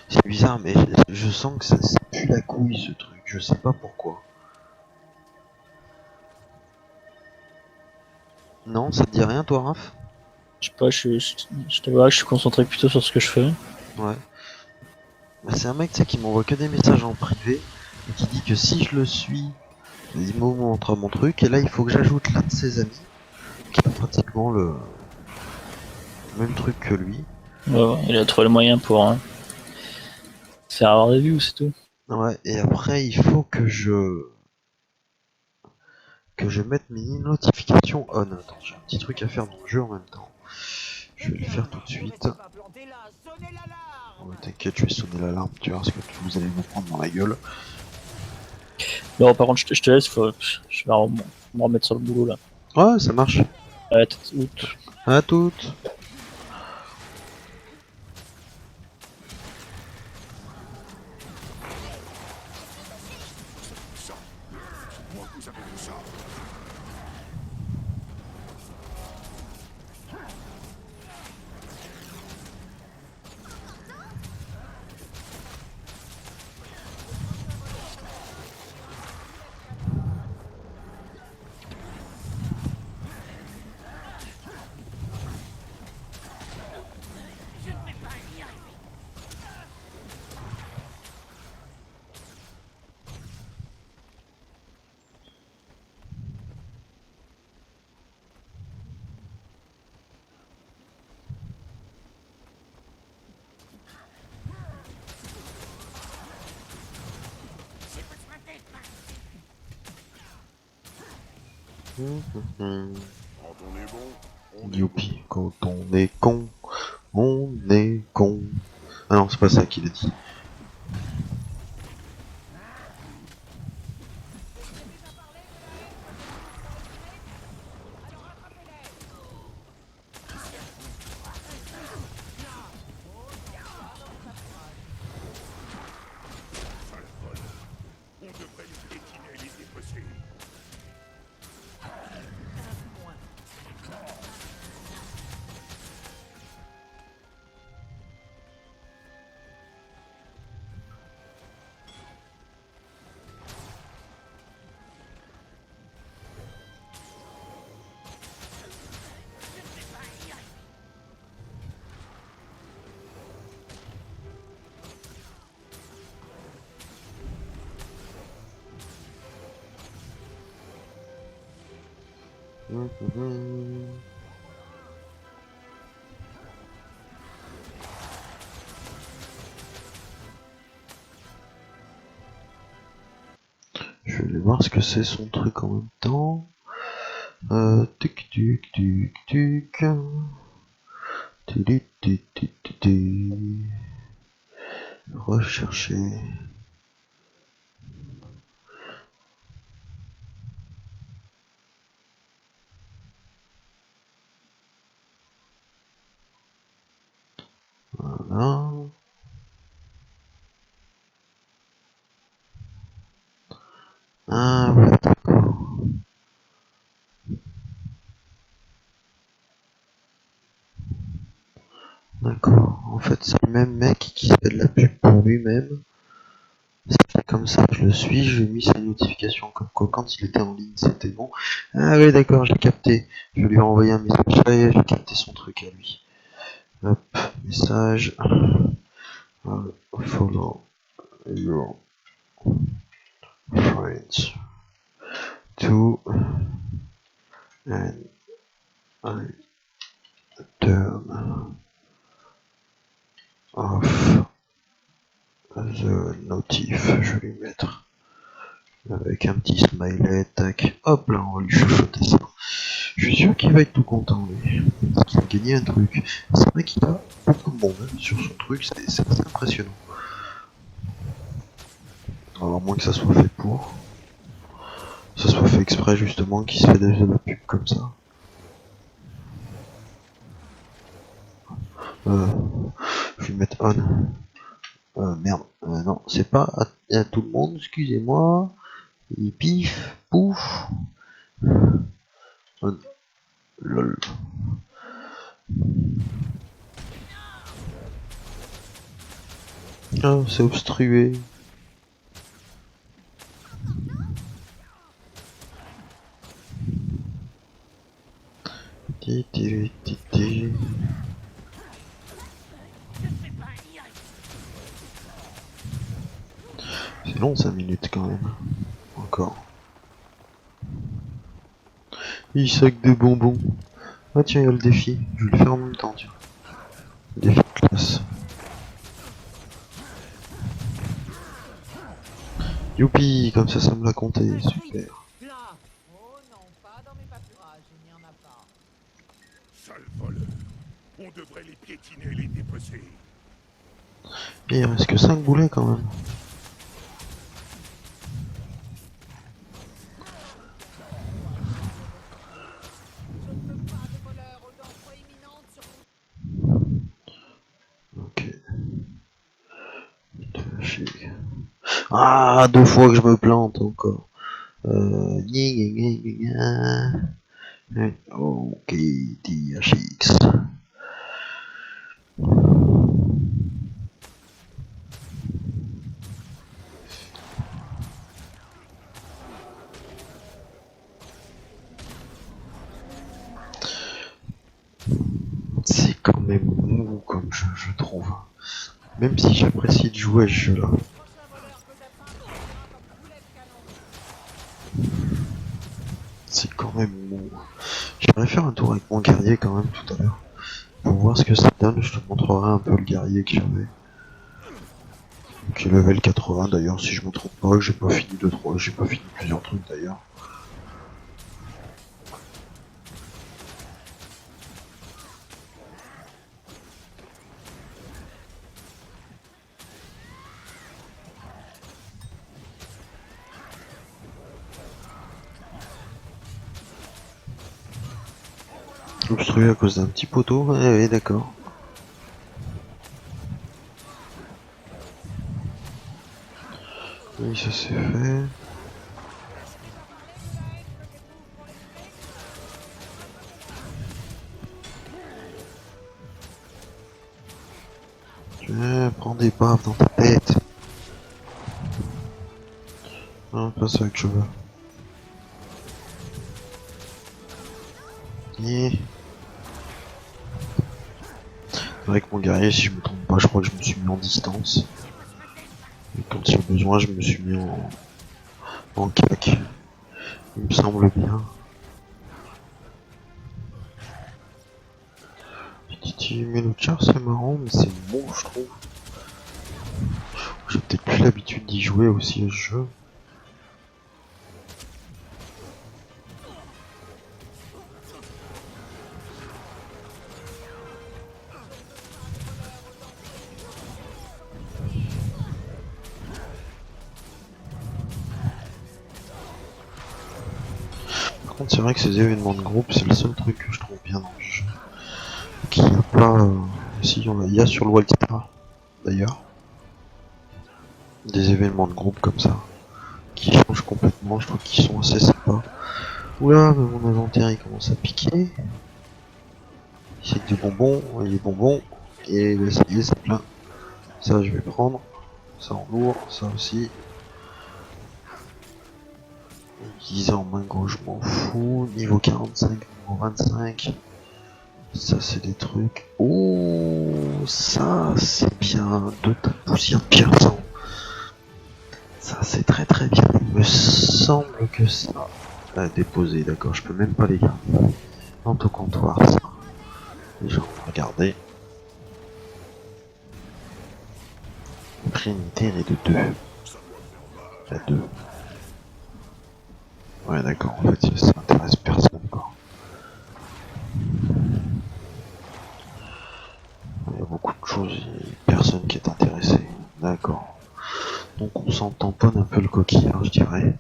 C'est bizarre, mais je sens que ça pue la couille ce truc, je sais pas pourquoi. Non, ça te dit rien toi, Raph? Je sais pas, je te vois, je suis concentré plutôt sur ce que je fais. Ouais. Bah, c'est un mec qui m'envoie que des messages en privé et qui dit que si je le suis, il me montre mon truc et là il faut que j'ajoute l'un de ses amis qui a pratiquement le même truc que lui. Ouais, il a trouvé le moyen pour faire avoir des vues, c'est tout. Ouais, et après il faut que je mette mes notifications on. Attends, j'ai un petit truc à faire dans le jeu en même temps. Je vais le faire tout de suite. Ouais, t'inquiète, je vais sonner l'alarme, tu vois, parce que vous allez me prendre dans la gueule. Bon, par contre, je te laisse, je vais me remettre sur le boulot là. Ouais, ça marche. À toute. À toutes. Moi, vous avez vu ça. Quand on est bon, on est Youpi, quand on est con, on est con. Ah non, c'est pas ça qu'il a dit. On devrait les piétiner et les dépecer. voir ce que c'est son truc en même temps. Tuc tuc tuc tuc. Tili, ti, ti, ti, ti. Rechercher. Voilà. Ah ouais, d'accord. D'accord. En fait, c'est le même mec qui fait de la pub pour lui-même. C'est comme ça, je le suis, je lui ai mis sa notification comme quoi quand il était en ligne, c'était bon. Ah oui, d'accord, j'ai capté. Je lui ai envoyé un message, ça y est, j'ai capté son truc à lui. Hop, message. Follow your friends to and I turn off the notif. Je vais lui mettre avec un petit smiley, tac, hop là, on va lui chuchoter ça. Je suis sûr qu'il va être tout content, lui. Il a gagné un truc. C'est vrai qu'il a beaucoup de monde hein, sur son truc, c'est assez impressionnant. Alors, à moins que ça soit fait pour. Ça soit fait exprès justement, qu'il se fait de la pub comme ça. Je vais mettre on. Merde, non, c'est pas à tout le monde, excusez-moi. Et pif, pouf. On. Lol. Ah, c'est obstrué. Ti, ti, ti, ti. C'est long 5 minutes quand même. Encore. Il sac de bonbons. Ah tiens, il y a le défi. Je vais le faire en même temps, tiens. Défi de classe. Youpi, comme ça me l'a compté. Super. Là. Oh non, pas dans mes pâturages, il n'y en a pas. Sale voleur. On devrait les piétiner et les dépecer. Et il reste que 5 boulets quand même. Ok. Ah, 2 fois que je me plante encore. Ok, THX. C'est quand même mou comme jeu, je trouve. Même si j'apprécie de jouer à ce jeu-là. C'est quand même mou. J'aimerais faire un tour avec mon guerrier quand même tout à l'heure. Pour voir ce que ça donne, je te montrerai un peu le guerrier que j'avais. Qui est level 80 d'ailleurs, si je me trompe pas, que j'ai pas fini 2-3, j'ai pas fini plusieurs trucs d'ailleurs. Obstrué à cause d'un petit poteau, ouais, d'accord. Oui, ça c'est fait. Prends des baffes dans ta tête. Non, pas ça que je veux. Avec mon guerrier, si je me trompe pas, je crois que je me suis mis en distance. Et quand il y a besoin, je me suis mis en cac. Il me semble bien. Mais le char c'est marrant, mais c'est bon, je trouve. J'ai peut-être plus l'habitude d'y jouer aussi à ce jeu. c'est vrai que ces événements de groupe, c'est le seul truc que je trouve bien dans le jeu. Qu'il n'y a pas... si, il y a sur le Wildstar, d'ailleurs. Des événements de groupe comme ça. Qui changent complètement, je trouve qu'ils sont assez sympas. Oula, mais mon inventaire il commence à piquer. C'est que du bonbon, et les bonbons. Et ben, ça y est, c'est plein. Ça je vais prendre. Ça en lourd, ça aussi. Utiliser en main gauche, je m'en fous. Niveau 45, niveau 25. Ça c'est des trucs. Oh, ça c'est bien. De ta poussière pierçant. Ça c'est très très bien. Il me semble que ça a déposé, d'accord. Je peux même pas les garder. Au comptoir, ça. Déjà, on va regarder. Prix unitaire est de 2. Il y a 2. Ouais, d'accord, en fait, ça intéresse personne, quoi. Il y a beaucoup de choses, et personne qui est intéressé. D'accord. Donc on s'en tamponne un peu le coquillard, je dirais.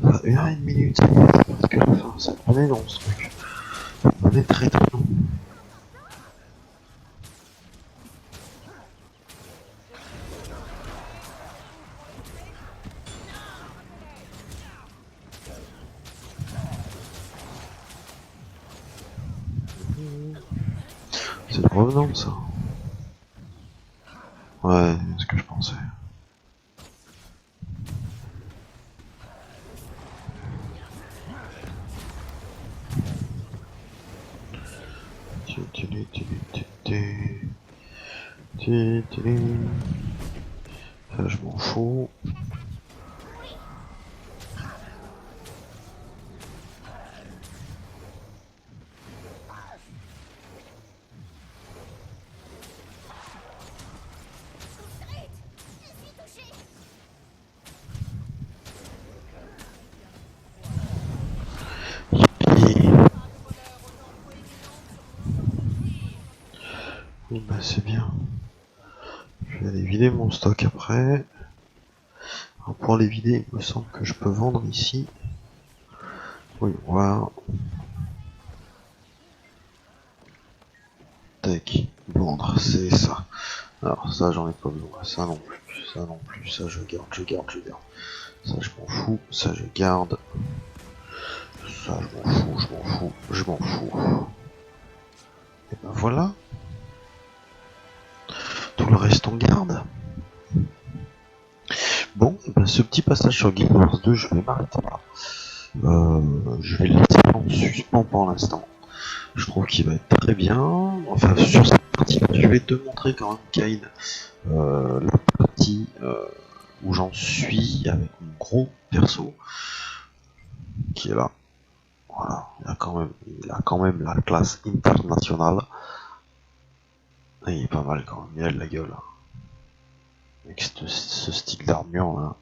Enfin, 1h30 minutes, ça y est, c'est presque la fin. Ça prenait long, ce truc. Ça prenait très très long. C'est le revenant, ça. Ouais, c'est ce que je pensais. Ça, je m'en fous. Yippee. Oui, bah c'est bien. Je vais aller vider mon stock après. Alors pour les vider, il me semble que je peux vendre ici. Oui, voir. Tac, vendre, c'est ça. Alors ça, j'en ai pas besoin. Ça non plus, ça non plus. Ça, je garde, je garde, je garde. Ça, je m'en fous. Ça, je garde. Ça, je m'en fous, je m'en fous, je m'en fous. Et ben voilà. Tout le reste, on garde. Bon, et ben ce petit passage sur Guild Wars 2, je vais m'arrêter là. Je vais le laisser en suspens pour l'instant. Je trouve qu'il va être très bien. Enfin, sur cette partie, je vais te montrer quand même, Kain, la partie où j'en suis avec mon gros perso qui est là. Voilà, il a quand même la classe internationale. Et il est pas mal quand même, il a de la gueule. Avec ce style d'armure là.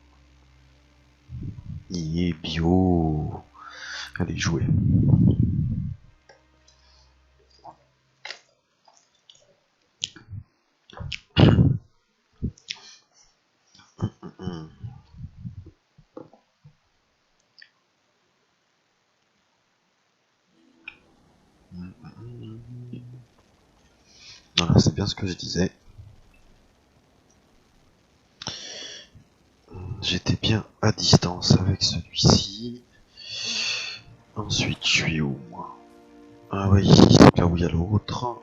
Il est bio. Allez, jouer. Voilà, c'est bien ce que je disais. J'étais bien à distance avec celui-ci. Ensuite, je suis où moi? Ah oui, c'est là où il y a l'autre.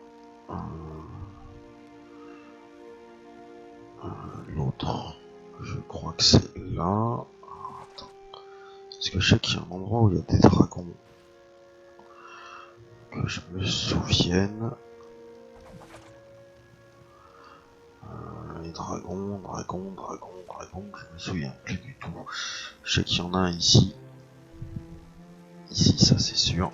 L'autre, je crois que c'est là. Attends. Parce que je sais qu'il y a un endroit où il y a des dragons. Que je me souvienne. Les dragons, je me souviens plus du tout. Je sais qu'il y en a un ici. Ici, ça c'est sûr.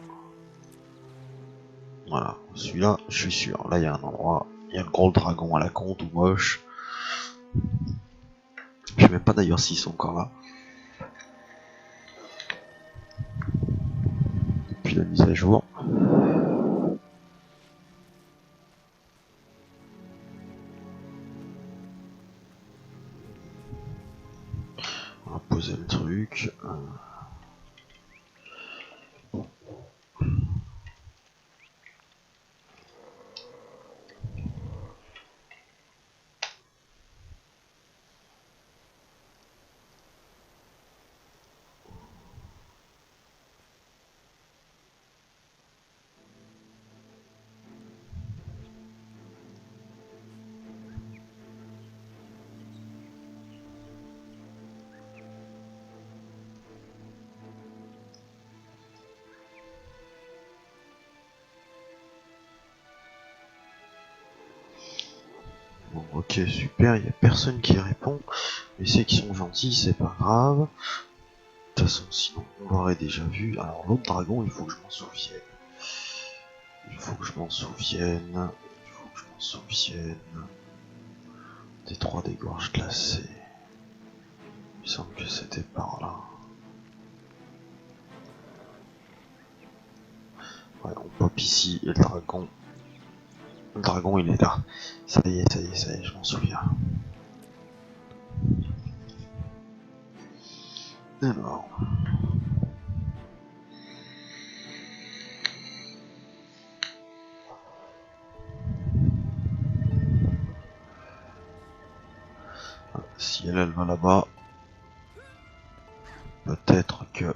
Voilà, celui-là, je suis sûr. Là, il y a un endroit. Il y a le gros dragon à la con, tout moche. Je sais même pas d'ailleurs s'ils sont encore là. Depuis la mise à jour. On va poser le truc. Bon, ok, super, il y a personne qui répond. Mais c'est qu'ils sont gentils, c'est pas grave. De toute façon, sinon, on l'aurait déjà vu. Alors, l'autre dragon, il faut que je m'en souvienne. Il faut que je m'en souvienne. Il faut que je m'en souvienne. Détroit des gorges glacées. Il me semble que c'était par là. Ouais, on pop ici et le dragon. Le dragon, il est là. Ça y est, ça y est, ça y est, je m'en souviens. Alors. Si elle va là-bas, peut-être que...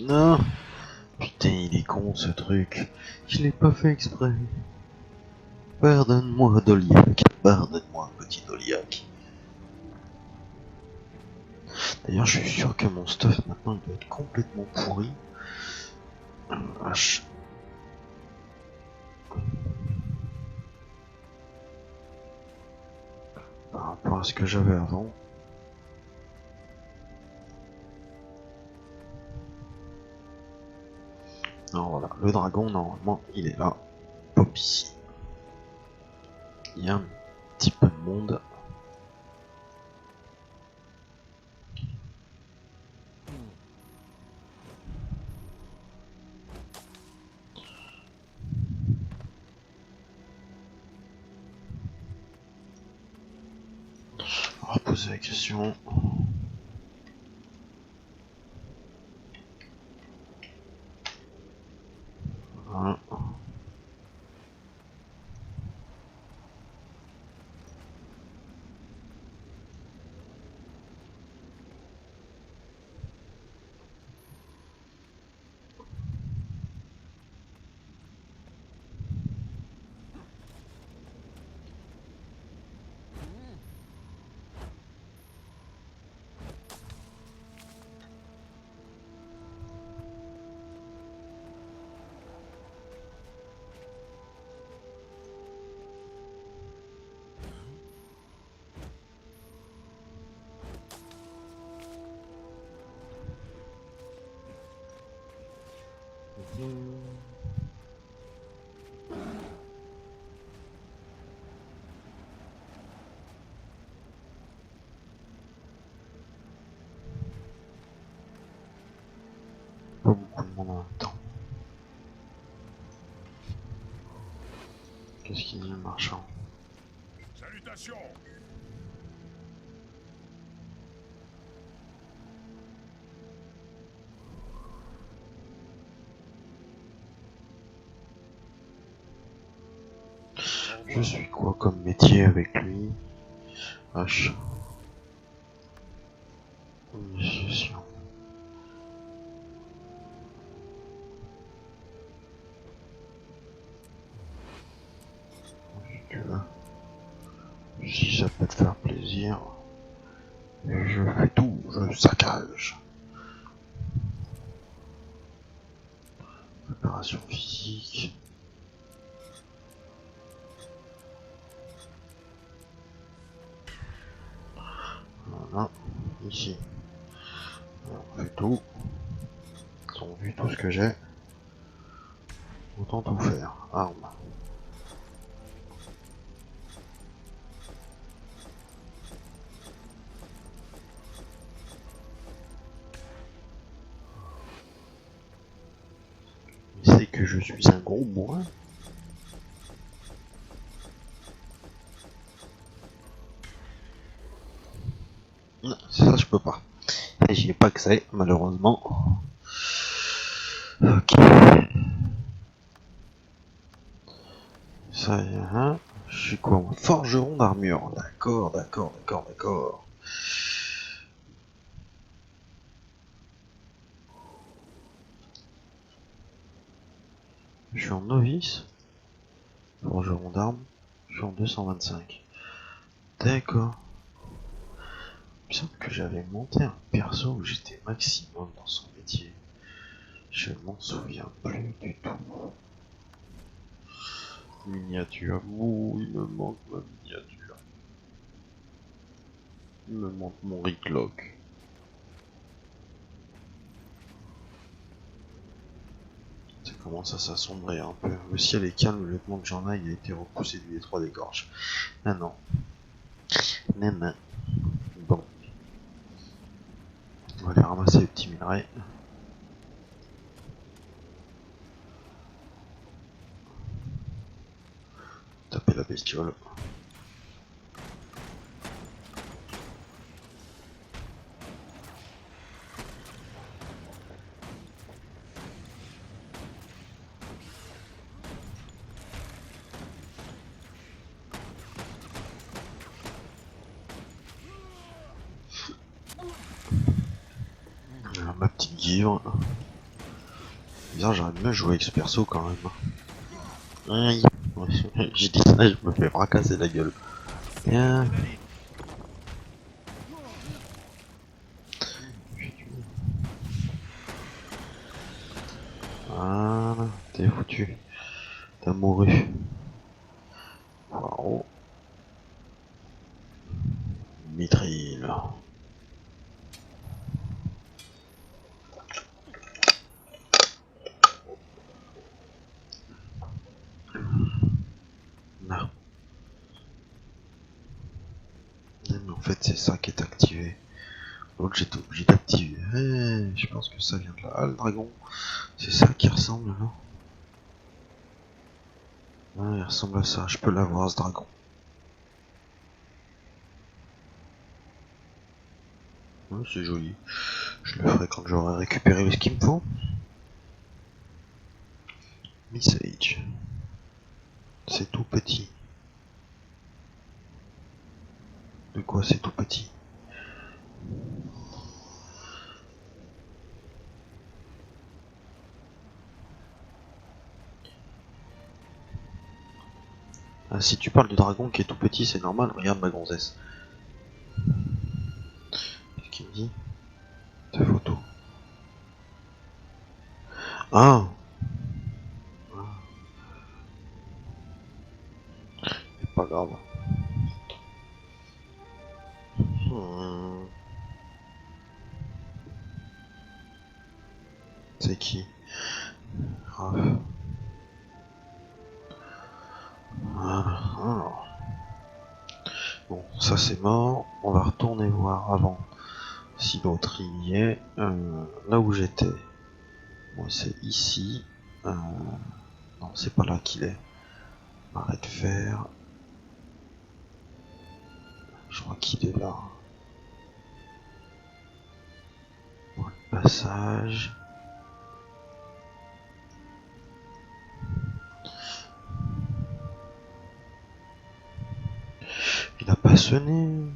Non! Putain, il est con ce truc. Je l'ai pas fait exprès. Pardonne-moi, Doliac. Pardonne-moi, petit Doliac. D'ailleurs, je suis sûr que mon stuff maintenant il doit être complètement pourri. Vache. Par rapport à ce que j'avais avant. Non, voilà, le dragon, normalement, il est là. Pop ici. Il y a un petit peu de monde. On va poser la question. Voilà. Pas beaucoup de monde en même temps. Qu'est-ce qu'il dit le marchand? Salutations! Je suis quoi comme métier avec lui? H. Initiation. Si tu veux. Si ça peut te faire plaisir. Et je fais tout, je saccage. Préparation physique. Voilà, ici. On fait tout. Ils ont vu tout ce que j'ai. Autant tout faire. Arme. Il sait que je suis un gros bourrin. Non, ça je peux pas. Et j'y ai pas accès, malheureusement. Ok. Ça y est, hein. Je suis quoi, moi? Forgeron d'armure. D'accord, d'accord, d'accord, d'accord. Je suis en novice. Forgeron d'armes. Je suis en 225. D'accord. Il me semble que j'avais monté un perso où j'étais maximum dans son métier. Je m'en souviens plus du tout. Miniature. Ouh, il me manque ma miniature. Il me manque mon Ricklock. Ça commence à s'assombrer un peu. Le ciel est calme, le lieutenant de Jorna il a été repoussé du détroit des gorges. Ah non. Non. Bon. On va aller ramasser les petits minerais. Taper la bestiole. Ma petite guivre. Bizarre, j'aurais bien joué avec ce perso quand même. Aïe. J'ai dit ça, je me fais fracasser la gueule. Tiens. Voilà, t'es foutu. T'as mouru. Wow. Mithril. Non. Mais en fait, c'est ça qui est activé. Donc j'étais obligé d'activer. Je pense que ça vient de là. Ah, le dragon. C'est ça qui ressemble, non? Ouais, il ressemble à ça. Je peux l'avoir, ce dragon. Ouais, c'est joli. Je le ferai quand j'aurai récupéré ce qu'il me faut. Message. C'est tout petit. De quoi c'est tout petit? Ah, si tu parles du dragon qui est tout petit, c'est normal. Regarde ma gonzesse. Qu'est-ce qu'il me dit? Ta photo. Ah! C'est pas grave. C'est qui? Grave. Voilà. Alors. Bon, ça c'est mort. On va retourner voir avant si l'autre y est. Là où j'étais. Moi c'est ici. Non, c'est pas là qu'il est. Arrête de faire. Je crois qu'il est là. Bon, le passage. Il n'a pas sonné.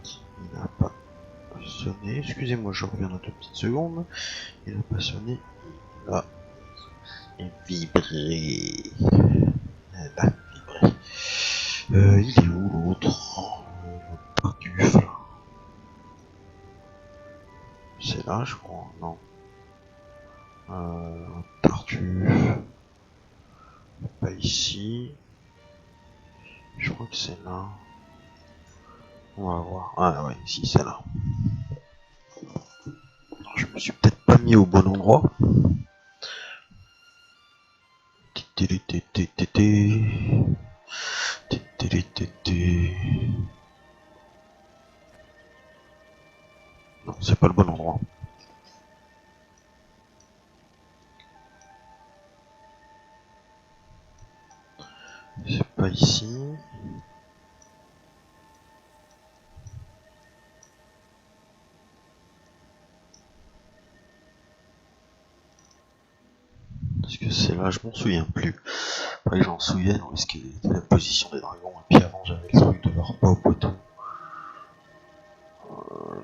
Il n'a pas sonné. Excusez-moi, je reviens dans 2 petites secondes. Il n'a pas sonné. Il a vibré. Elle a vibré. Il est où l'autre? Tartuffe. C'est là, je crois. Non. Tartuffe. Pas ici. Je crois que c'est là. On va voir. Ah ouais, si c'est là. Alors, je me suis peut-être pas mis au bon endroit. Non, c'est pas le bon endroit. C'est pas ici. Est-ce que c'est là? Je m'en souviens plus. Après j'en souviens où est-ce qu'il était la position des dragons. Et puis avant j'avais le truc de leur pas au poteau.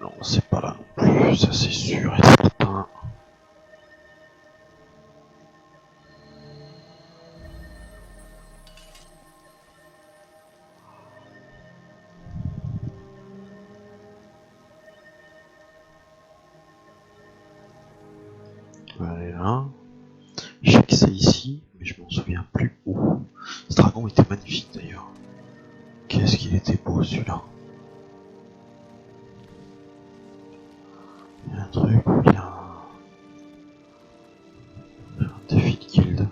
Non, c'est pas là non plus. Ça c'est sûr et certain. Je vais aller là. Je sais que c'est ici, mais je m'en souviens plus où. Ce dragon était magnifique d'ailleurs. Qu'est-ce qu'il était beau celui-là. Il y a un truc où il y a un défi de guilde.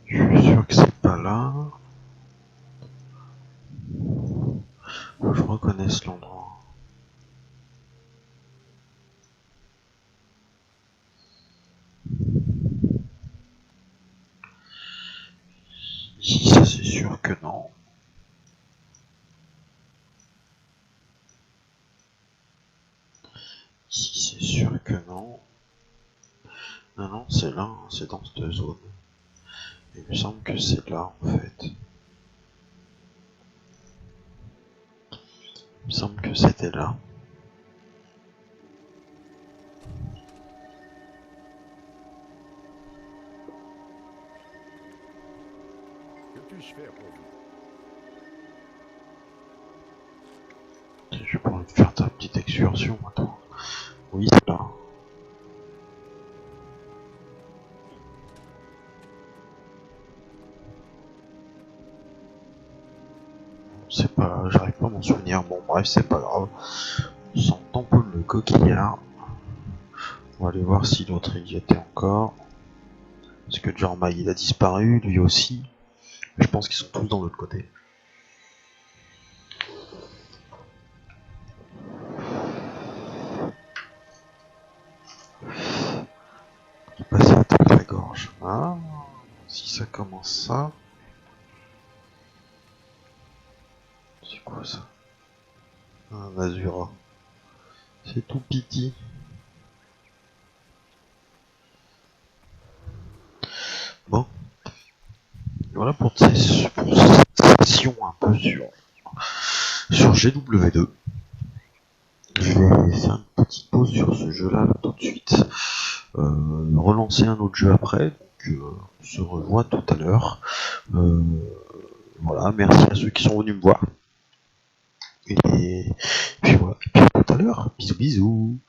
Je suis sûr que c'est pas là. Faut que je reconnaisse l'endroit. Ici, ça c'est sûr que non. Ici, c'est sûr que non. Non, non, c'est là, hein, c'est dans cette zone. Il me semble que c'est là en fait. Il me semble que c'était là. Que puis-je faire pour vous? Je vais envie de faire ta petite excursion maintenant. Oui, c'est là. C'est pas, j'arrive pas à m'en souvenir. Bon, bref, c'est pas grave. On s'en tamponne le coquillard. On va aller voir si l'autre il y était encore. Parce que Jormaï il a disparu, lui aussi. Mais je pense qu'ils sont tous dans l'autre côté. Il passe à travers la gorge. Ah, si ça commence ça. C'est quoi ça? Un Azura. C'est tout petit. Bon. Voilà pour cette session un peu sur GW2. Je vais faire une petite pause sur ce jeu-là là, tout de suite. Relancer un autre jeu après. Donc on se revoit tout à l'heure. Voilà, merci à ceux qui sont venus me voir. Et puis voilà, et puis à tout à l'heure. Bisous bisous.